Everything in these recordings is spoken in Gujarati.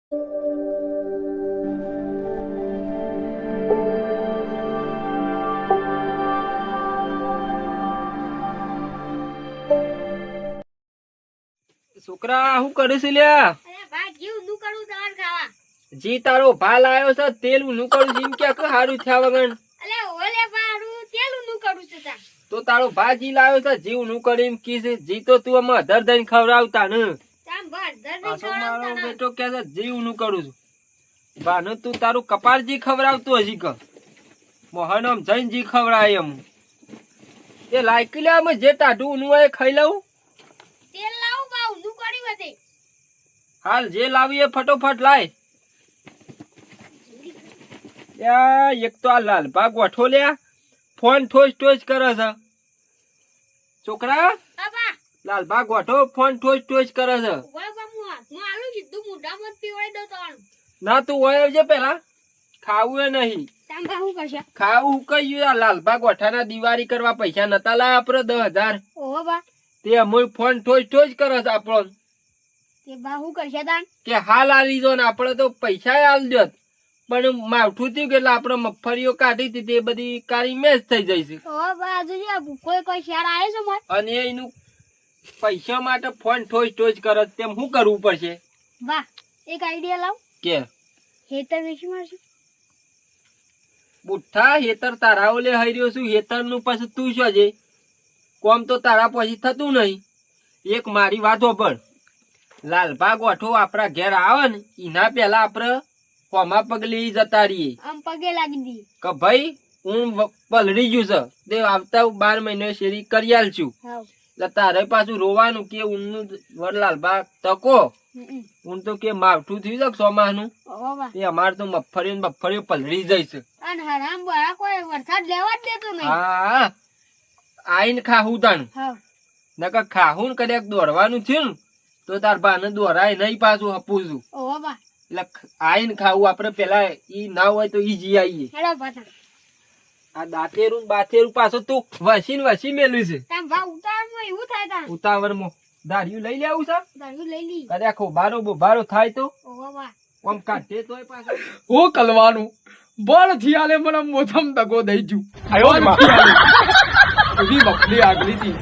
છોકરા શું કરે છે લ્યા? જી તારો ભા લાયો છે તેલ નું કરું જીમ ક્યાં કે હારું થયા વગર તો તારો ભા જી લાયો છે જીવ નું કરી એમ કી છે જી તો તું અમે અધર દઈને ખવડાવતા ને પાછો મારો બેટો કે છે જીવ નું કરું છું બાને તું તારું કપાળજી ખવડાવતું હજી કે મોહન આમ જઈને જી ખવડાય એમ એ લાયકી લે અમે જે ટાઢું નું હોય ખાઈ લઉં હાલ જે લાવી એ ફટોફટ લાય એક તો આ લાલભા ગોઠો લ્યા ફોન ઠોસ ઠોસ કરે છે છોકરા લાલભા ગોઠો ફોન ઠોસ ઠોસ કરે છે ના તું હોય આવજે પેલા ખાવું એ નહીં ખાવું કઈ આ લાલભા ગોઠાના દિવાળી કરવા પૈસા નતા લાયા આપડે 10,000 તે અમુક ફોન ઠોસ ઠોસ કરે છે આપણો કે હાલ આલી દો ને આપડે તો પૈસા આલ દો પણ માવઠું થયું કે આપડે મગફળીઓ કાઢી હતી તે બધી કાળી મેચ થઈ જશે અને એનું પૈસા માટે ફોન ઠોસ ઠોસ કરે તેમ શું કરવું પડશે? વાહ, એક આઈડિયા લાવ કે હેતર વેચી મારશું. બુઠ્ઠા હેતર તારા ઓલે હઈ રહ્યો છું હેતર નું પછી તું શું છે કોમ તો તારા પછી થતું નહીં. એક મારી વાતો પણ લાલભા ગોઠો આપડા ઘેર આવે ને એના પેલા આપડે કોમા પગલી જતા રહીએ આમ પગે લાગી દી કે ભાઈ હું પલળી ગયું છે તે આવતા 12 મહિને શેરી કરી આલશું એટલે તારે પાછું રોવાનું કે ઊનનું વરલાલભા તકો ઊન તો કે માવઠું થયું છે સોમાહ નું એ અમારે તો મગફળીઓ પલળી જાય છે. વરસાદ લેવા જ દેતો નહીં. હા આઈને ખાવું તાનું નકર ખાવું ને કદાચ દોડવાનું થયું ને તો તાર બાને દોરાય નહીં પાછું હપું છું એટલે આઈને ખાવું આપડે પેલા ઈ ના હોય તો ઈ જી આવીએ. આ દાંતેરું બાતેરું પાછો તું વસી મેલું છે ઉતાવળમાં દાઢિયું લઈ લેવું છે કદાચ ખોબારો બોબારો થાય તો આમ કાઢે તોય પાછો હું કલવાનું બળ થિયાલે મને મોથમ દગો દઈ જુ એવી મફલી આગલી હતી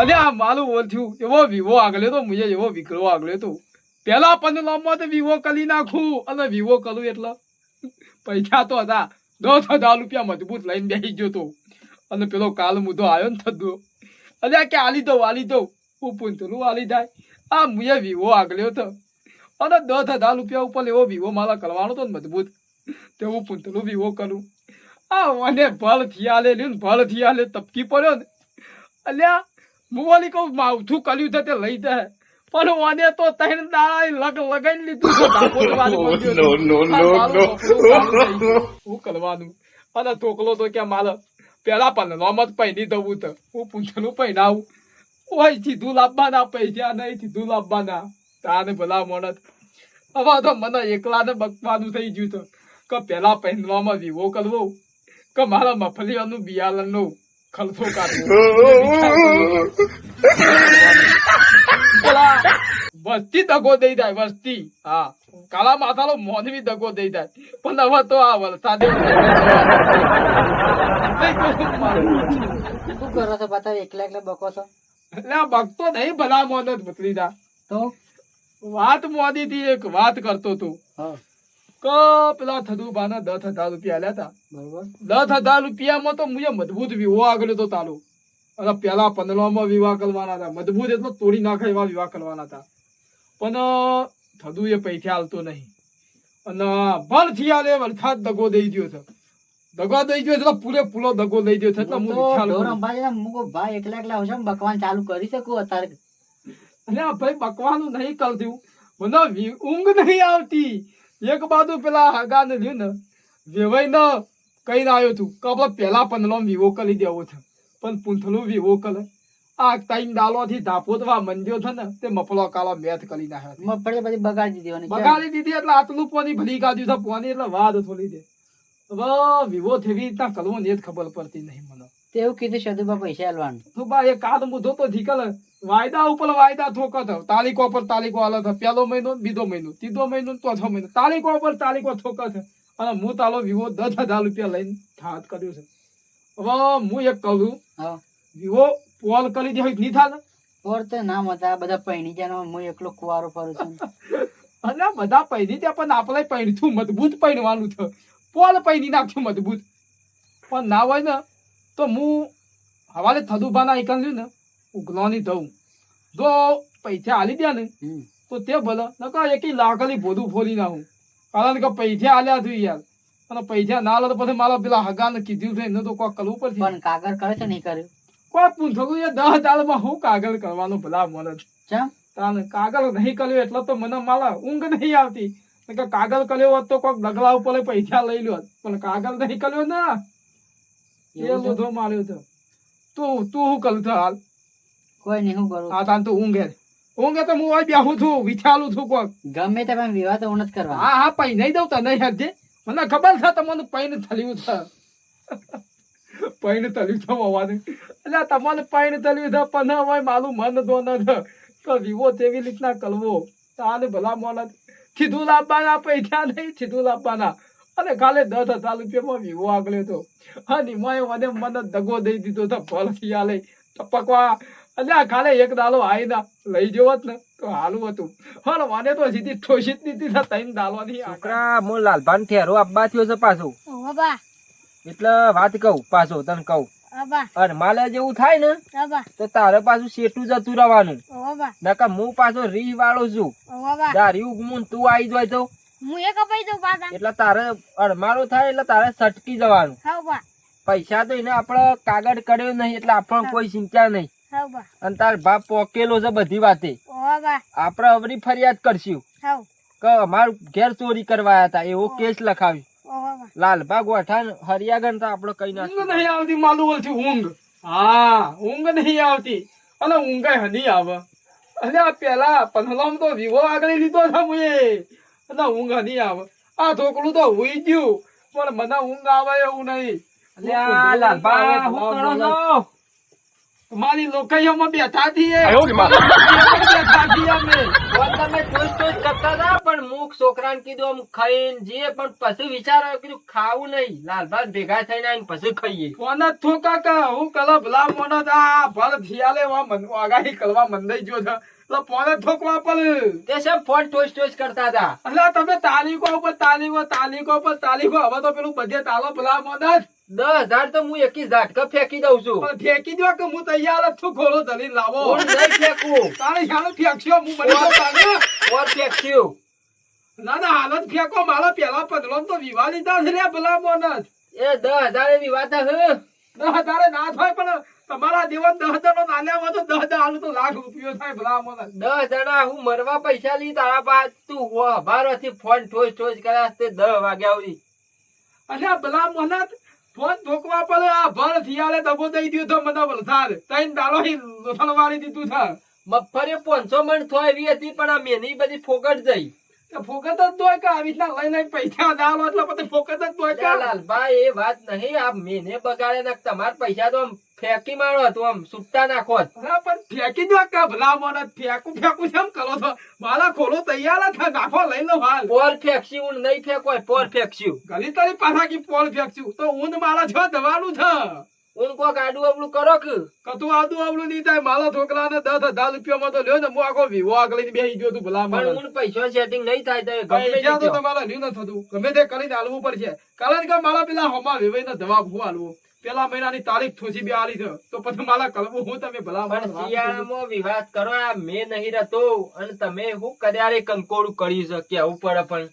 અને આ માલું ઓળખ્યું એવો વિવો આગલે તો મુજે એવો વિકરો આગલે તો પેલા 15 માં તો વિવો કરી નાખું અને વિવો કરું એટલે પૈસા તો હતા 10,000 રૂપિયા મજબૂત લઈને બેસી ગયો તો અને પેલો કાલ મુદ્દો આવ્યો ને થતો અને કે આલી દો હું પૂંતલું આલી જાય આ મુજે વિવો આગલ્યો તો અને 10,000 રૂપિયા ઉપર એવો વિવો મારા કરવાનો તો મજબૂત તે હું પૂંતલું વિવો કરું આ મને ભલ થિયાલે લ્યું ને ભલ થિયાલે તપકી પડ્યો ને અલ્યા મુવાલી કહું માવઠું કર્યું છે તે લઈ જાય પણ મને તો 3 દાડા લગાઈ લીધું હું કરવાનું અને ટોકલો તો કે મારે પેલા 15 માં જ પહેરી દઉં તો હું પૂંછલું પહેરાવું ઓય સીધું લાવવાના પૈસા નહીં સીધું લાવવાના તાને ભલા મોણસ હવે તો મને એકલાને બકવાનું થઈ ગયું તો કે પેલા પહેરવામાં વિવો કરવો કે મારા મફલીઓનું બિયારણનો ખર્ચો કાઢવો વસ્તી દગો દઈ જાય વસ્તી હા કાળા માથાનો મોનવી દગો દઈ જાય પણ હવે તો આ વરસાદે શું કરો છો બતાવ એકલા બકો છો એટલે આ બકતો નહીં ભલા મોન જ બતલી જા તો વાત મોદી થી એક વાત કરતો તો કે પેલા થદુ બાના 10,000 રૂપિયા આલ્યા હતા બરોબર 10,000 રૂપિયામાં તો મુજે મજબૂત વિવો આગળ તો ચાલુ અને પેલા 15 માં વિવાહ કરવાના હતા મજબૂત એટલો તોડી નાખે એવા વિવાહ કરવાના હતા પણ થદુ એ પૈસા હાલતો નહીં અને ભલ થિયાલે વરસાદ દગો દઈ ગયો છે દગો દઈ ગયો એટલે પૂરેપૂરો દગો દઈ ગયો છે એટલે હું ભાઈ એકલા હશે બકવાન ચાલુ કરી શકું અત્યારે એટલે ભાઈ બકવાનું નહીં કરતું મને ઊંઘ નહીં આવતી એક બાજુ પેલા હગા ને લ્યું ને વેવાઈ ને કઈ આવ્યો તું કે આપડે પેલા 15 વિવો કરી દેવો છે પણ પૂંથલું વિવો કરે આ ટાઈમ ડાલો થી ધાપોતવા મંજ્યો છે ને તે મફળો કાળો મેથ કરી નાખ્યો મફળી બધી બગાડી દીધી એટલે આટલું પોની ભલી કાઢ્યું છે પોની એટલે વાત થોડી દે હવે વિવો થવી રીતના કરવો ને જ ખબર પડતી નહીં મને તેવું કીધું સદુબા પૈસા આલવાનું તો બા એ કાદ મુધો તો જીકલ વાયદા ઉપર વાયદા ઠોકો છો, તારીખો પર તારીખો આલે છે, પહેલો મહિનો બીજો મહિનો ત્રીજો મહિનો ચોથો મહિનો તારીખો પર તારીખો ઠોકો છે. અને હું તારો વિવો 10,000 રૂપિયા લઈને હાથ કર્યો છે. હવે હું એક કહું છું, હા વિવો પોલ કરી દે નહીં થાય ને. ઓર તો ના મજા બધા પૈણી જાય હું એકલો કુવારો ફરું છું. અને બધા પૈણી ત્યાં પણ આપણે પૈણથું મજબૂત પૈણવાનું છે. પોલ પૈણી નાખ્યું મજબૂત. પણ ના હોય ને તો હું હવાલે થદુભાના એકન લ્યું ને ઉગલોની દઉં. જો પૈસા આલી દે ને હમ. તો તે ભલે નકર એકી લાકડી ભોદું ફોલી નાખું. કારણ કે પૈસા આલ્યા છું યાર. અને પૈસા ના આલે તો પછી મારા પેલા હગાને કીધું છે એને તો કોઈ કરવું પડશે. પણ કાગળ કરે છે નહીં કર્યું કોઈ પૂછવું એ 10,000 માં હું કાગળ કરવાનું ભલા મને ચમ તાને કાગળ નહીં કર્યો એટલે તો મને મારા ઊંઘ નહીં આવતી. કે કાગળ કર્યો હોત તો કોઈક ડગલા ઉપર પૈસા લઈ લ્યો. પણ કાગળ નહીં કર્યો ને એ એવું છે? લોધો માર્યો છે. તું શું કરું છો હાલ? કોઈ નહીં હું કરું આ તાન તું ઊંઘે તો હું હોય બેહું છું વિચારું છું કોક. ગમે તે પણ વિવાહ તો હું નથી કરવા હા પૈ નહીં દઉં તને હેરજે. મને ખબર છે તમને પૈને થલ્યું છે. પૈને થલ્યું છે હોવાનું એટલે તમને પૈને થલ્યું છે પણ હોય મારું મન દો ન છે તો વિવો તેવી રીતના કરવો. તાને ભલા મોનત સીધું લાવવાના પૈસા નહીં સીધું લાવવાના. અને ખાલી 10,000 રૂપિયામાં વિવો આગળ તો અને મને દગો દઈ દીધો તો ફળથી આલે ટપકવા. એટલે ખાલી એક દાલો આવીને લઈ જવો ને તો હાલું હતું. હા મને તો સીધી ઠોસી જ દીધી છે 3 દાલોની. છોકરા મો લાલભાન ઠેરો આપવા થયો છે પાછો. ઓ બા એટલે વાત કહું પાછો તને કહું અબા અને માલે જેવું થાય ને અબા તો તારે પાછું શેઠું જતું રહેવાનું. ઓ બા નકર હું પાછો રીહ વાળો છું. ઓ બા દારી ઉગમું તું આવી જાય તો હું એક અપાઈ દઉં પાછા એટલે તારે અડમારો થાય એટલે તારે સટકી જવાનું. હા બા પૈસા તો એને આપણે કાગળ કર્યો નહીં એટલે આપણને કોઈ ચિંતા નહીં. હા બા અને તાર બાપ પોકેલો છે બધી વાતે. ઓ બા આપણે અવરી ફરિયાદ કરશું હા કે અમારું ઘેર ચોરી કરવા હતા એવો કેસ લખાવી. ઓ બા લાલબા ગોઠા હરિયાગન તો આપડે કઈ ના ઊંઘ નહીં આવતી માલું બોલથી ઊંઘ. હા ઊંઘ નહીં આવતી અને ઊંઘ હની આવે. અને આ પેલા પંથલામ તો વિવો આગળ લીધો છે મુએ અને ઊંઘ હની આવે. આ ઢોકળું તો હુઈ ગયું પણ મને ઊંઘ આવે એવું નહીં. અલ્યા લાલબા હું કરો છો? મારી લોકૈયામાં બેઠા છીએ બેઠા છીએ અમે. પણ તમે ટોચ ટોચ કરતા હતા પણ મુખ છોકરાને કીધું આમ ખાઈને જઈએ પણ પછી વિચાર આવ્યો કીધું ખાવું નહીં લાલબા ભેગા થઈને આવીને પછી ખાઈએ. કોને થોકા કા હું કલા ભલા મોનો આ ભર થિયાલે વા મન આગાહી કરવા મંદાઈ ગયો છે એટલે પોને ઠોકવા પડે. તે સબ ફોન ટોચ ટોચ કરતા હતા. એટલે તમે તાલીકો ઉપર તાલીકો હવે તો પેલું બધે તાલો ભલા મોના 10,000 તો હું એકી ઝાટકા ફેંકી દઉં છું. પણ ફેંકી દો કે હું તૈયાર જ છું ઘોડો ધરીને લાવો. હું નહીં ફેંકું. તારે શાળો ફેંકશો હું મને તો તાને. ઓર ફેંક્યું. ના ના હાલત ફેંકો મારા પેલા પંદરો તો વિવાહ લીધા છે રે ભલા મોના. એ 10,000 એવી વાત હે. 10,000 ના થાય પણ તમારા દેવન 10,000 નો નાલ્યા હોય તો 10,000 આલું તો લાખ રૂપિયો થાય ભલા મોના. 10 જણા હું મરવા પૈસા લી તારા પાસે તું હવારથી ફોન ઠોચ ઠોચ કર્યા તે 10 વાગ્યા સુધી. અને આ ભલા મોના ફોન ઠોકવા પડે આ ભર થિયાલે દબો દઈ દ્યો તો મને વલસાડ તૈન દાલો લોથણ વાળી દીધું છે. મગફળી 500 મણ થોય એવી હતી પણ આ મેની બધી ફોકટ જઈ. ફોકત જ દોય કે આવી રીતના લઈ લઈને પૈસા ના લો એટલે પછી ફોકત જ દોય કે. લાલભાઈ એ વાત નહીં આ મેને બગાડે ને તમારા પૈસા તો આમ ફેંકી મારો હતો આમ સુટ્ટા નાખો. હા, પણ ફેંકી દો કે ભલા મોને ફેંકું કેમ કરો છો? મારા ખોલો તૈયાર જ છે નાખો લઈ લો હાલ. પોર ફેંકશી ઊંડ નહીં ફેંકોય પોર ફેંકશું. ગલી તારી પાછા કી પોલ ફેંકશું તો ઊંધ મારા છો દવાનું છે. ઊંડ કોક આડું અવળું કરો કે કતું આદું આવડું નહીં થાય મારા છોકરાને 10,000 રૂપિયામાં તો લ્યો ને હું આખો વિવો આગળ બેસી ગયો તું ભલા પણ મોને. ઊંડ પૈસા સેટિંગ નહીં થાય તો ગમે તે પૈસા તો દ્યો. તમારા લ્યું ન થતું ગમે તે કરીને હાલવું પડશે. કારણ કે મારા પેલા હોમા વેવાઈનો જવાબ હું હાલવો પેલા મહિનાની તારીખ થોસી બે આલી છે તો પછી મારા કરવું હું તમે ભલા મોને પણ વાત કરો. શિયાળામાં વિવાદ કરો આ મેં નહીં રહેતો અને તમે હું કર્યારે કંકોડું કરી શકે આવું પડે પણ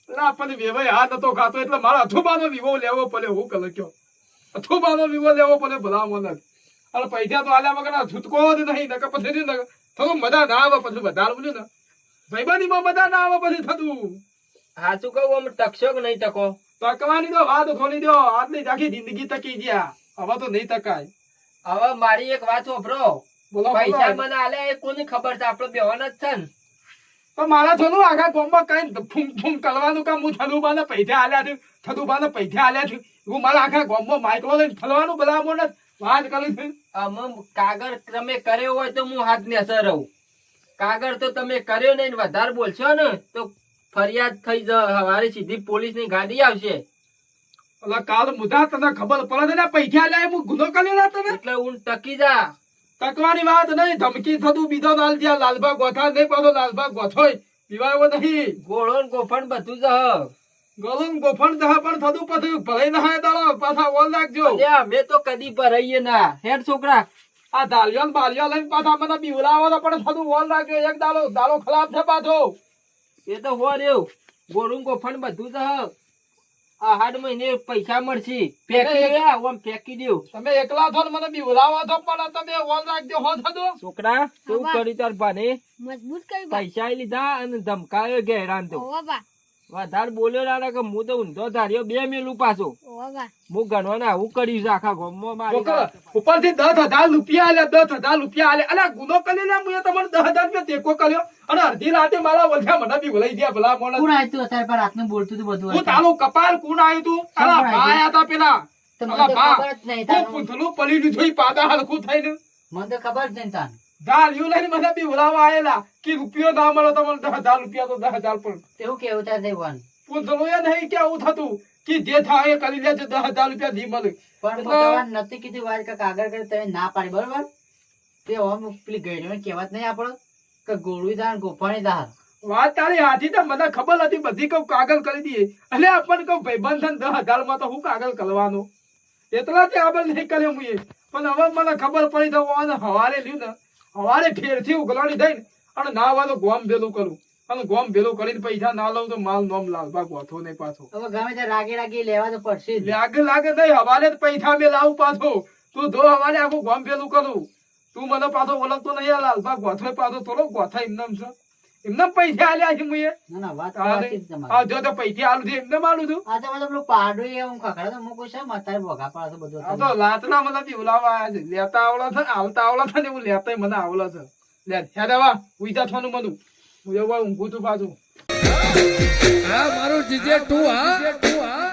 ના પણ વેવાઈ હા નતો ખાતો એટલે મારા અથોબાનો વિવો લેવો પડે હું કલ કયો અથોબાનો વિવો લેવો પડે ભલા મોને. અને પૈસા તો આલ્યા વગર છૂટકો જ નહીં નકર પછી થોડું મજા ના આવે પછી વધારવું ને ભાઈબાનીમાં મજા ના આવે પછી થતું. હાચું કહું આમ ટકશો કે નહીં ટકો તકવાની તો વાત ખોલી દો આજની આખી જિંદગી તકી ગયા હવે તો નહીં તકાય. હવે મારી એક વાત વાપરો બોલો પૈસા બોલો. મને આલ્યા એ કોની ખબર છે આપડે બેવાના જ છે ને. પણ મારા થોડું આખા ગામમાં કઈ ફૂમ ફૂમ કરવાનું કામ હું થદુબાને પૈસા આલ્યા છું થદુબાને પૈસા આલ્યા છું હું મારા આખા ગામમાં માઇકલો લઈને ફરવાનું ભલા મોને વાત કરી છે આમાં કાગળ તમે કર્યો હોય તો હું હાથ ને અસર રહું. કાગળ તો તમે કર્યો નહીં ને વધારે બોલશો ને તો ફરિયાદ થઈ જાય. હવારે સીધી પોલીસ ની ગાડી આવશે. એટલે કાલ મુદા તને ખબર પડે ને પૈસા લે હું ગુનો કર્યો ના તને એટલે હું ટકી જા. તકવાની વાત નહીં ધમકી થતું બીજો લાલ જ્યાં લાલબા ગોથા નહીં પાછો લાલબા ગોથોય પીવાયો નહીં ગોળો ને ગોફણ બધું જ હ. ગલમ ગોફણ દહ પણ થતું પછી ભરાઈ ના હોય તારો પાછા ઓલ નાખજો અલ્યા, અમે તો કદી ભરાઈએ ના. હેડ છોકરા, આ દાલિયો બાલિયો લઈને પાછા મને બીવડાવો પણ થતું ઓલ નાખજો એક દાડો ખરાબ છે પાછો એ તો હો રહ્યો. ગોળું ને ગોફણ બધું જ હ. આ 8 મહિને પૈસા મળશે. ફેંકી દે, આમ ફેંકી દ્યો. તમે એકલા છો ને મને બીવડાવો છો પણ તમે ઓલ નાખજો હો થતું છોકરા, શું બા. કરી તાર ભાને? મજબૂત કરી બા પૈસા લીધા અને ધમકાયો ગેરાન તો. ઓવા બા વધારે બોલ્યો ના કે હું તો ઊંધો ધાર્યો 2 મેલું પાછો. ઓવા બા હું ગણવાના આવું કર્યું છે આખા ગામમાં મારી છોકરા, વાત. ઉપરથી 10,000 રૂપિયા આલ્યા 10,000 રૂપિયા આલ્યા અલ્યા ગુનો કરી લે હું તમને 10,000 રૂપિયા ટેકો કર્યો અને અડધી રાતે મારા વલખા મને બી ભલાઈ ગયા ભલા મોણા કોણ આવ્યું તું અત્યારે પર રાતનું બોલતું તું બધું હું તારું કપાળ કોણ આવ્યું તું અલા કોણ બા આવ્યું? આયા તા પેલા તો મને અલા તો બા ખબર જ નહીં હું તારું. પૂંછલું પડી લીધું ઈ પાદા હલકું થઈને મને તો ખબર જ નહીં તાન દાલિયું લઈને મને બી ભલાવા આયેલા કે રૂપિયો ના મળે તો મને 10,000 રૂપિયા તો 10,000 પણ એવું કેવું તાર દેવાનું પૂંછલું એ નહીં કે આવું થતું કે જે થાય એ કરી લેજે 10,000 રૂપિયા ધી મળે પણ એટલે- ભગવાન નથી કીધું વાત કે કાગળ કરી તમે ના પાડી બરોબર તે ઓમ પેલી ગયડી કહેવત નહીં આપણો કે ગોળું દાન ગોફાણી દાન વાત તારી હાથી તો મને ખબર હતી બધી કહું કાગળ કરી દઈએ એટલે આપણને કહું ભાઈબંધ થઈને 10,000 માં તો હું કાગળ કરવાનો એટલા તે આગળ નહીં કર્યો મુએ પણ હવે મને ખબર પડી તો આને હવારે લ્યું ને હવારે ફેરથી ઉગલાણી થઈને અને ના હોય તો ગોમ ભેલું કરું અને ગોમ ભેલું કરીને પૈસા ના લઉં તો માલ નોમ લાલબા ગોથો નહીં પાછો હવે ગમે તે રાગી લેવા તો પડશે જ. લાગે નહીં હવારે જ પૈસા મેં લાવું પાછો તું જો હવારે આખું ગોમ ભેલું કરું તું મને પાછો ઓળખતો નહીં આ લાલબા ગોથો પાછો થોડો ગોથા એમનેમ છે એમને પૈસા આલ્યા છે મુએ ના ના વાત આ સાચી જ તમારી. જો તો પૈસા આલું છે એમને માલું છું આ તો બધું પેલું પાડું એ હું ખખડા તો મૂકું છે અત્યારે ભોગા પાડે છે બધું આ તો લાતના મને પીવડાવવા આયા છે લેતા આવડે છે હાલતા આવડે છે ને એવું લેતા મને આવડે છે લે હેડ આવા ઉઈજા થવાનું મનું હું એવું ઊંઘું છું પાછું મારું જીજે તું હા